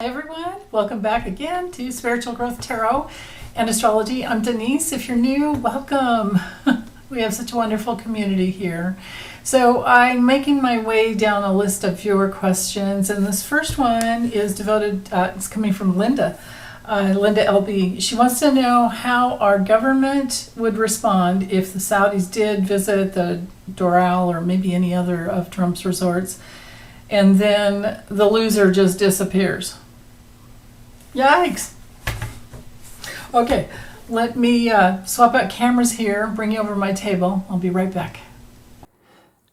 Hi everyone, welcome back again to Spiritual Growth Tarot and Astrology. I'm Denise. If you're new, welcome. We have such a wonderful community here. So I'm making my way down a list of viewer questions, and this first one is devoted, it's coming from Linda. Linda LB. She wants to know how our government would respond if the Saudis did visit the Doral or maybe any other of Trump's resorts, and then the loser just disappears. Yikes. Okay, let me swap out cameras here, bring you over my table. I'll be right back.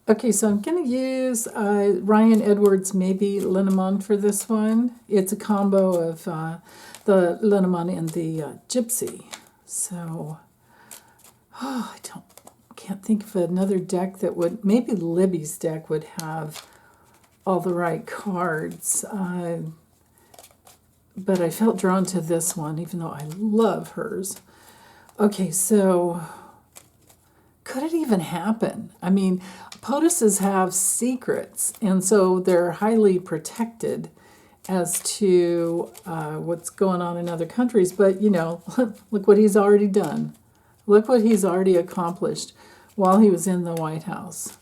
Okay, so I'm going to use Ryan Edwards' Maybe Lenormand for this one. It's a combo of the Lenormand and the Gypsy. So, I can't think of another deck that would, maybe Libby's deck would have all the right cards. But I felt drawn to this one, even though I love hers. Okay, so could it even happen? I mean, POTUSes have secrets, and so they're highly protected as to what's going on in other countries. But, you know, look what he's already done. Look what he's already accomplished while he was in the White House.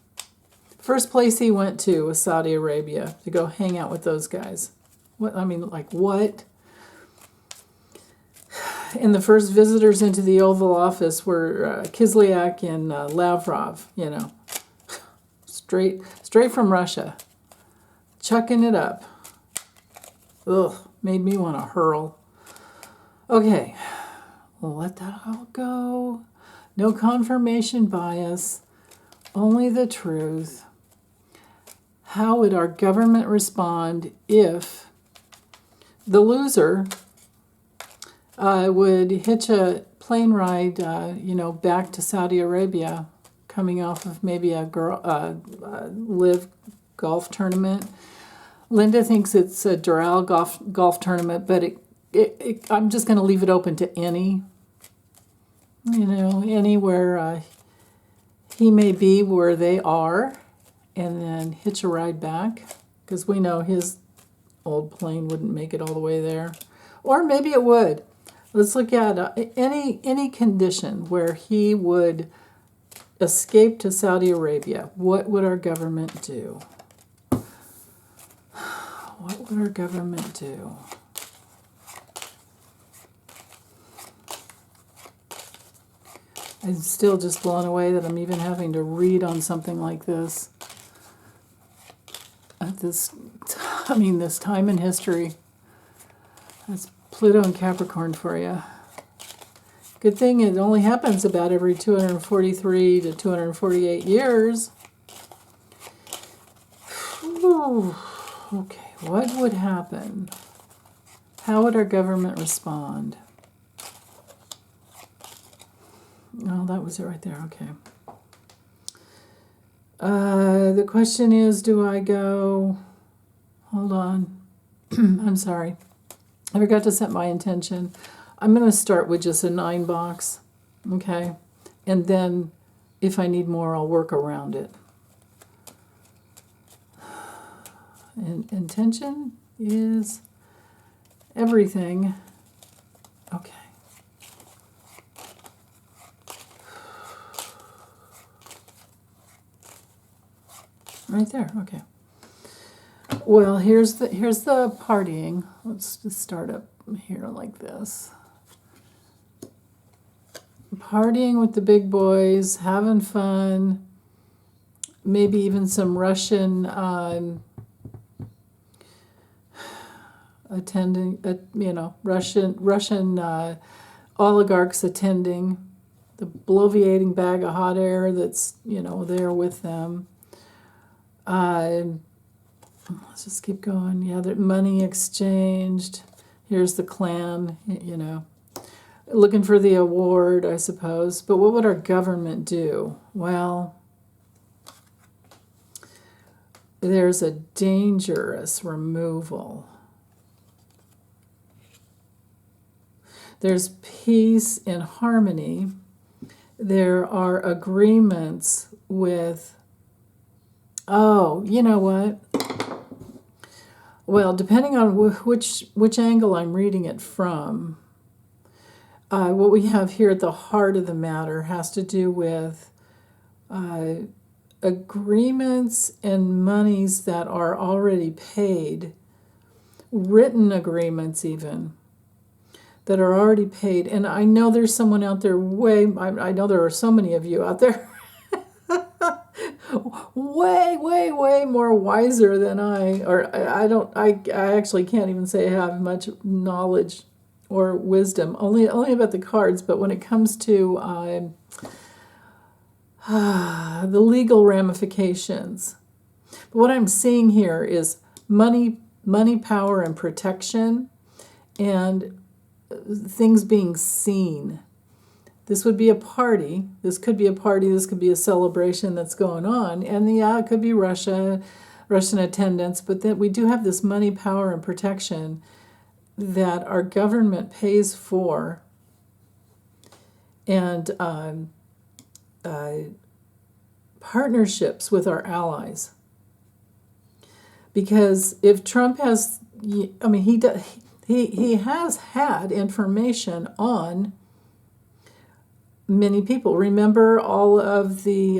First place he went to was Saudi Arabia to go hang out with those guys. What, I mean, like, what? And the first visitors into the Oval Office were Kislyak and Lavrov, you know, straight from Russia, chucking it up. Ugh, made me want to hurl. Okay, we'll let that all go. No confirmation bias, only the truth. How would our government respond if the loser would hitch a plane ride, back to Saudi Arabia, coming off of maybe a live golf tournament? Linda thinks it's a Doral golf tournament, but I'm just going to leave it open to anywhere he may be where they are, and then hitch a ride back, because we know his old plane wouldn't make it all the way there. Or maybe it would. Let's look at any condition where he would escape to Saudi Arabia. What would our government do? What would our government do? I'm still just blown away that I'm even having to read on something like this. At this time in history. That's Pluto and Capricorn for you. Good thing it only happens about every 243 to 248 years. Whew. Okay, what would happen? How would our government respond? Oh, that was it right there. Okay. The question is, do I go... Hold on. I'm sorry. I forgot to set my intention. I'm going to start with just a 9 box, okay? And then, if I need more, I'll work around it. And intention is everything. Okay. Right there, okay. Well, here's the partying. Let's just start up here like this. Partying with the big boys, having fun, maybe even some Russian Russian oligarchs attending, the bloviating bag of hot air that's, there with them. Let's just keep going. Yeah, the money exchanged. Here's the clan, looking for the award, I suppose. But what would our government do? Well, there's a dangerous removal. There's peace and harmony. There are agreements with, oh, you know what? well, depending on which angle I'm reading it from, what we have here at the heart of the matter has to do with agreements and monies that are already paid, written agreements even, that are already paid. And I know there's someone out there I know there are so many of you out there way more wiser than I actually can't even say I have much knowledge or wisdom, only about the cards, but when it comes to the legal ramifications. But what I'm seeing here is money, power, and protection, and things being seen. This would be a party. This could be a party. This could be a celebration that's going on. And yeah, it could be Russian attendance, but that we do have this money, power, and protection that our government pays for. And partnerships with our allies. Because if Trump has, I mean, he has had information on many people. Remember all of the,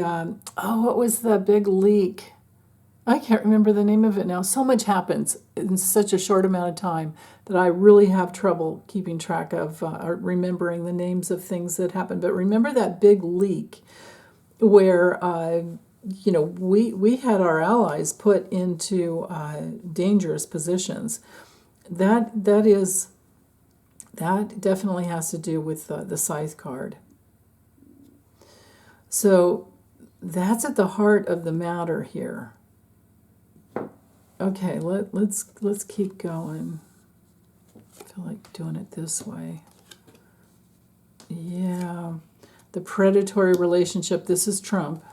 what was the big leak? I can't remember the name of it now. So much happens in such a short amount of time that I really have trouble keeping track of or remembering the names of things that happened. But remember that big leak where, we had our allies put into dangerous positions. That definitely has to do with the scythe card. So that's at the heart of the matter here. Okay, let's keep going. I feel like doing it this way. Yeah, the predatory relationship. This is Trump.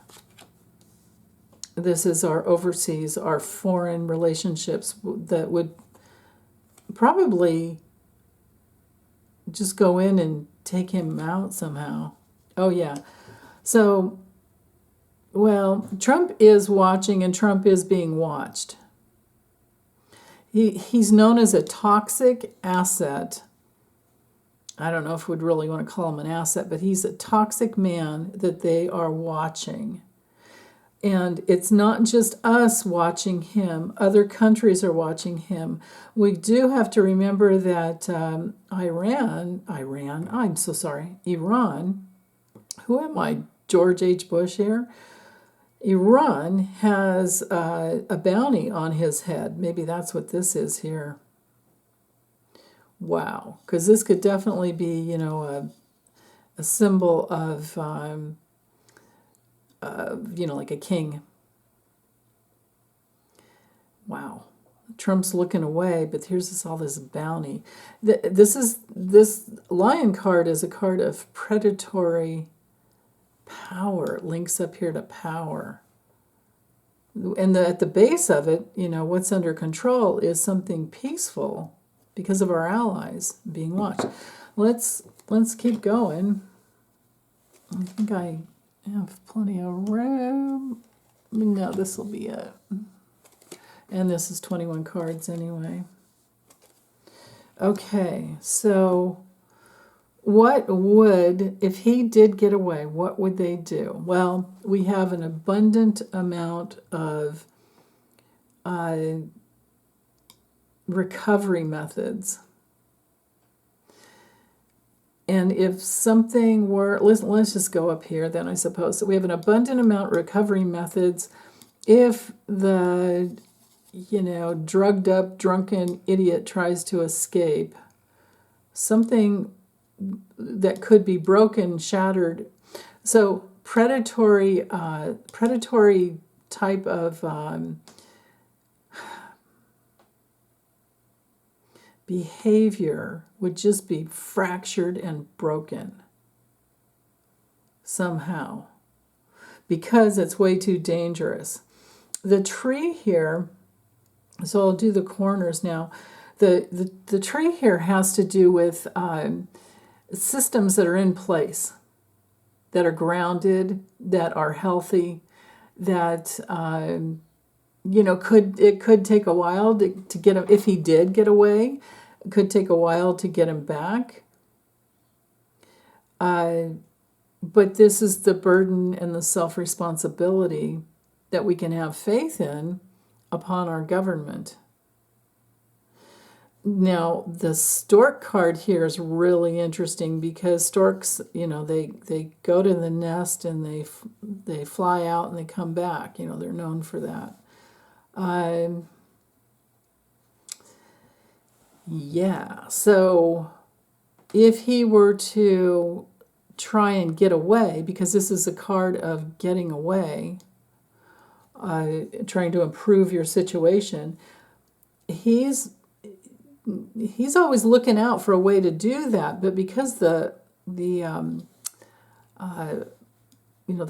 This is our overseas, our foreign relationships that would probably just go in and take him out somehow. Oh, yeah. So, well, Trump is watching and Trump is being watched. He's known as a toxic asset. I don't know if we'd really want to call him an asset, but he's a toxic man that they are watching. And it's not just us watching him. Other countries are watching him. We do have to remember that Iran, who am I, George H. Bush here? Iran has a bounty on his head. Maybe that's what this is here. Wow. Because this could definitely be, a symbol of... like a king. Wow. Trump's looking away, but here's all this bounty. This lion card is a card of predatory power. It links up here to power. And at the base of it, what's under control is something peaceful because of our allies being watched. Let's keep going. I think I have plenty of room. No, this will be it. And this is 21 cards anyway. Okay, so what would, if he did get away, what would they do? Well, we have an abundant amount of recovery methods. And if something were, let's just go up here then, I suppose. So we have an abundant amount of recovery methods. If the, drugged up, drunken idiot tries to escape, something that could be broken, shattered. So predatory type of behavior would just be fractured and broken somehow because it's way too dangerous. The tree here, so I'll do the corners now. The tree here has to do with systems that are in place, that are grounded, that are healthy, that it could take a while to get him, if he did get away, it could take a while to get him back. But this is the burden and the self-responsibility that we can have faith in upon our government. Now, the stork card here is really interesting because storks, they go to the nest and they fly out and they come back. They're known for that. Yeah, so if he were to try and get away, because this is a card of getting away, trying to improve your situation, he's always looking out for a way to do that. But because the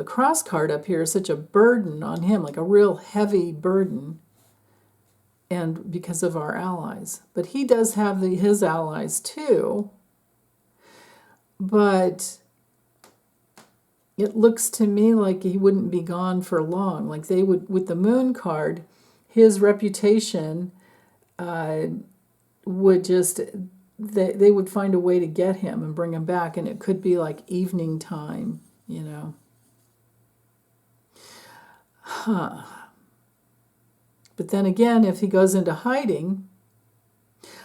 cross card up here is such a burden on him, like a real heavy burden, and because of our allies. But he does have his allies too. But it looks to me like he wouldn't be gone for long. Like they would, with the moon card, his reputation would just, they would find a way to get him and bring him back. And it could be like evening time, But then again, if he goes into hiding,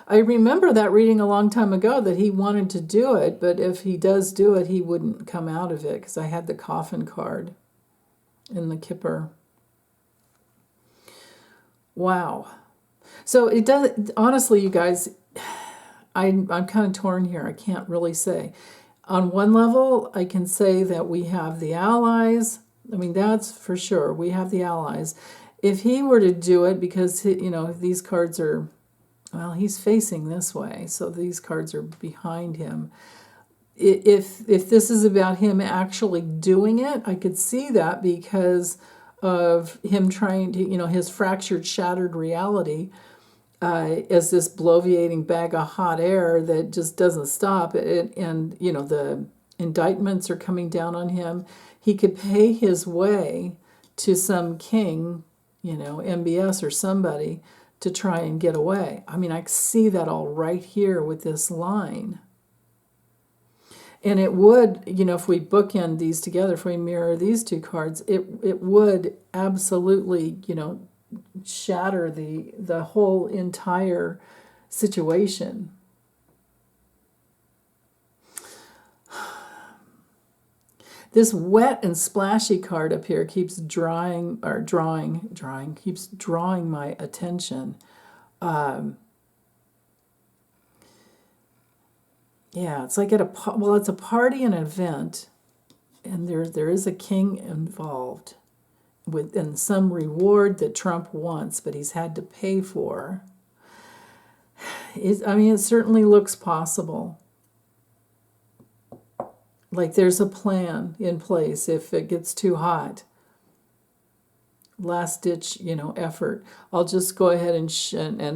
I remember that reading a long time ago that he wanted to do it, but if he does do it, he wouldn't come out of it because I had the coffin card in the Kipper. Wow. So it does, honestly, you guys, I'm kind of torn here. I can't really say. On one level, I can say that we have the allies. I mean, that's for sure. We have the allies. If he were to do it, because, these cards are, well, he's facing this way, so these cards are behind him. If this is about him actually doing it, I could see that because of him trying to, his fractured, shattered reality as this bloviating bag of hot air that just doesn't stop. And the indictments are coming down on him. He could pay his way to some king, MBS or somebody, to try and get away. I mean, I see that all right here with this line. And it would, if we bookend these together, if we mirror these two cards, it would absolutely, shatter the whole entire situation. This wet and splashy card up here keeps drawing my attention. Yeah, it's like it's a party and an event, and there is a king involved and some reward that Trump wants, but he's had to pay for. It certainly looks possible. Like there's a plan in place if it gets too hot. Last ditch, effort. I'll just go ahead and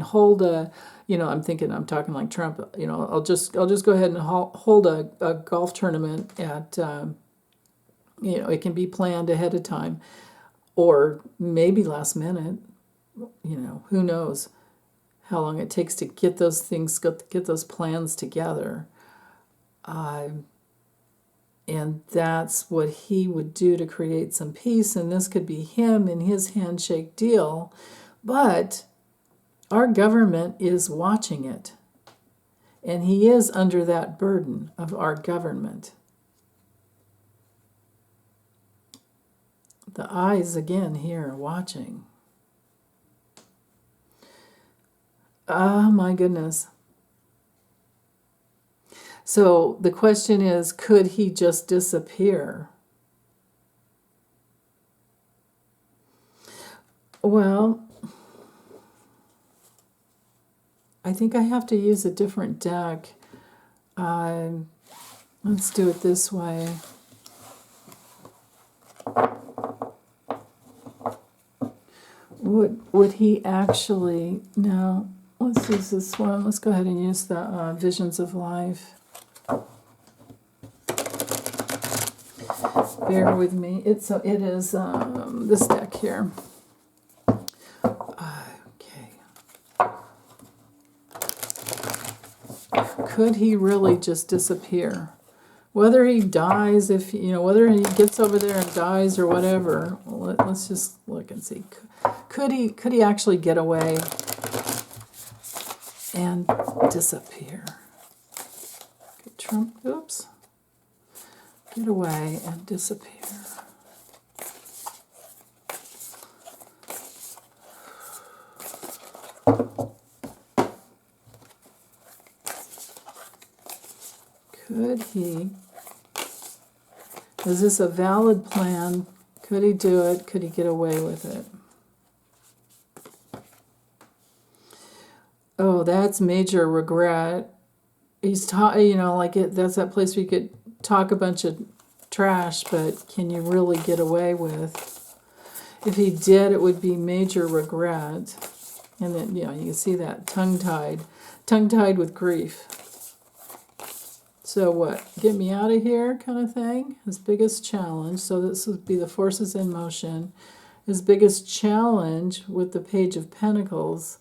hold a, I'm talking like Trump. I'll just go ahead and hold a golf tournament at, it can be planned ahead of time, or maybe last minute. Who knows how long it takes to get those things, get those plans together. And that's what he would do to create some peace. And this could be him in his handshake deal. But our government is watching it. And he is under that burden of our government. The eyes again here watching. Oh my goodness. So the question is, could he just disappear? Well, I think I have to use a different deck. Let's do it this way. Would he actually... No, let's use this one. Let's go ahead and use the Visions of Life. Bear with me. It is this deck here. Could he really just disappear? Whether he dies, whether he gets over there and dies or whatever, let's just look and see. Could he actually get away and disappear? Could Trump, oops, get away and disappear? Could he? Is this a valid plan? Could he do it? Could he get away with it? Oh, that's major regret. He's that's that place where you could talk a bunch of trash, but can you really get away with? If he did, it would be major regret. And then, you can see that tongue-tied with grief. So what? Get me out of here kind of thing? His biggest challenge. So this would be the forces in motion. His biggest challenge with the Page of Pentacles.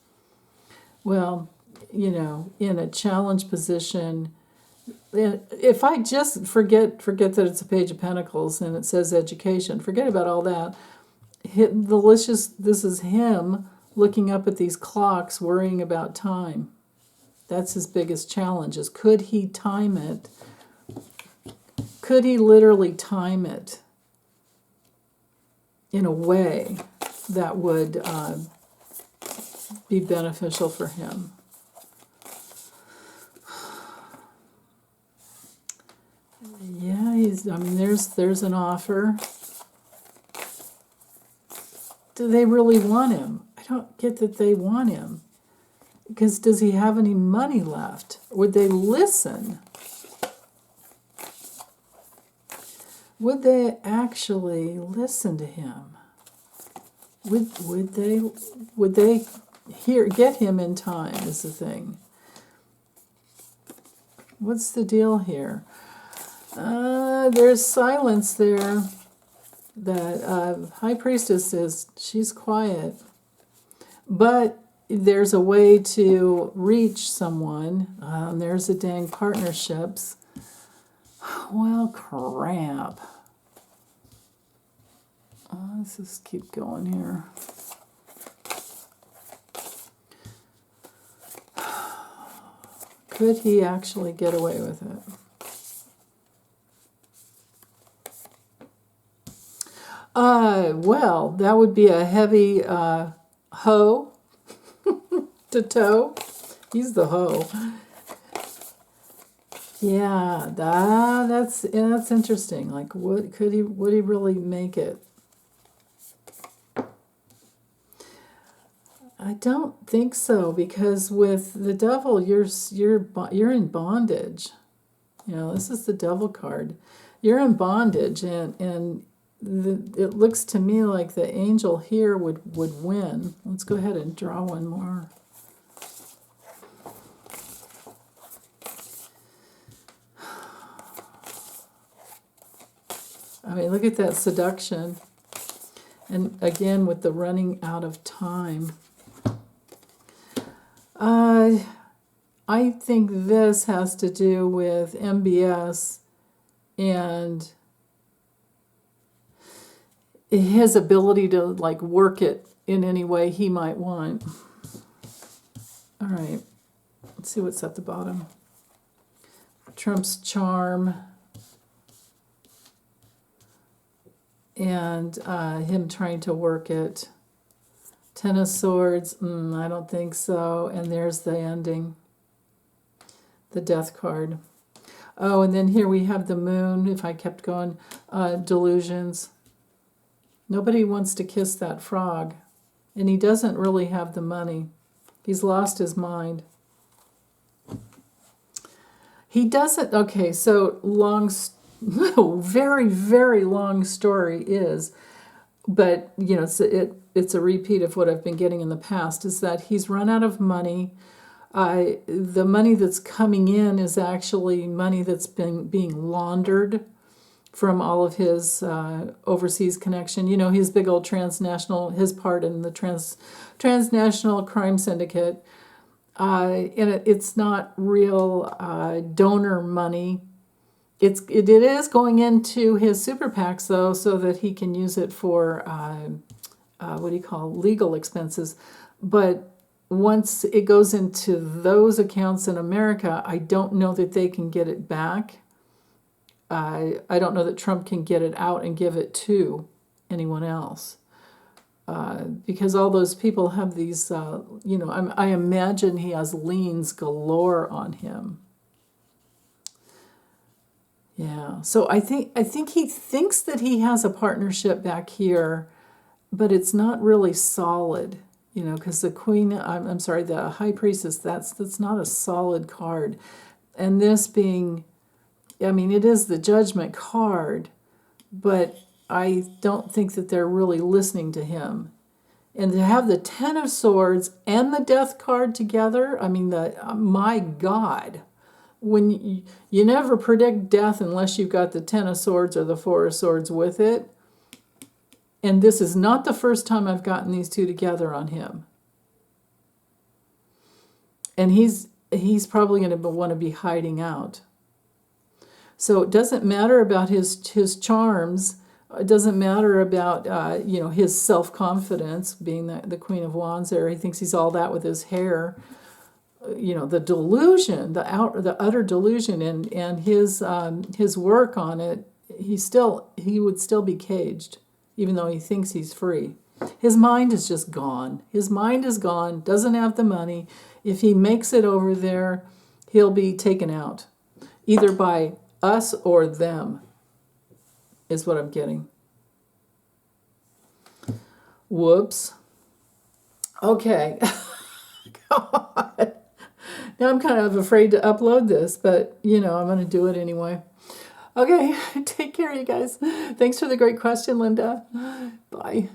Well, in a challenge position, if I just forget that it's a Page of Pentacles and it says education, forget about all that. This is him looking up at these clocks, worrying about time. That's his biggest challenge, is could he time it? Could he literally time it in a way that would be beneficial for him? Yeah, there's an offer. Do they really want him? I don't get that they want him. Because does he have any money left? Would they listen? Would they actually listen to him? Would they get him in time is the thing. What's the deal here? There's silence there. The High Priestess she's quiet. But there's a way to reach someone. There's the dang partnerships. Well, crap. Let's just keep going here. Could he actually get away with it? Well, that would be a heavy hoe to toe. He's the hoe. Yeah, that's interesting. Like, would he really make it? I don't think so, because with the devil, you're in bondage. This is the devil card. You're in bondage, and it looks to me like the angel here would win. Let's go ahead and draw one more. Look at that seduction. And again, with the running out of time. I think this has to do with MBS and his ability to work it in any way he might want. All right, let's see what's at the bottom. Trump's charm and him trying to work it. Ten of Swords, I don't think so. And there's the ending, the Death card. Oh, and then here we have the Moon, if I kept going, delusions. Nobody wants to kiss that frog. And he doesn't really have the money. He's lost his mind. He doesn't, okay, so very, very long story is, but, it's a repeat of what I've been getting in the past, is that he's run out of money. The money that's coming in is actually money that's been being laundered from all of his overseas connection. His big old his part in the transnational crime syndicate. And it's not real donor money. It is going into his super PACs, though, so that he can use it for what do you call legal expenses. But once it goes into those accounts in America, I don't know that they can get it back. I don't know that Trump can get it out and give it to anyone else. Because all those people have these, I imagine he has liens galore on him. Yeah, so I think he thinks that he has a partnership back here, but it's not really solid, because the queen, I'm sorry, the high priestess, that's not a solid card. And this being, it is the judgment card, but I don't think that they're really listening to him. And to have the Ten of Swords and the Death card together, my God. When you never predict death unless you've got the Ten of Swords or the Four of Swords with it. And this is not the first time I've gotten these two together on him. And he's probably going to want to be hiding out. So it doesn't matter about his charms. It doesn't matter about his self-confidence, being the Queen of Wands there. He thinks he's all that with his hair. The delusion, the utter delusion, and his work on it, he would still be caged, even though he thinks he's free. His mind is just gone. His mind is gone, doesn't have the money. If he makes it over there, he'll be taken out, either by us or them, is what I'm getting. Whoops. Okay. God. Now I'm kind of afraid to upload this, but, I'm going to do it anyway. Okay, take care, you guys. Thanks for the great question, Linda. Bye.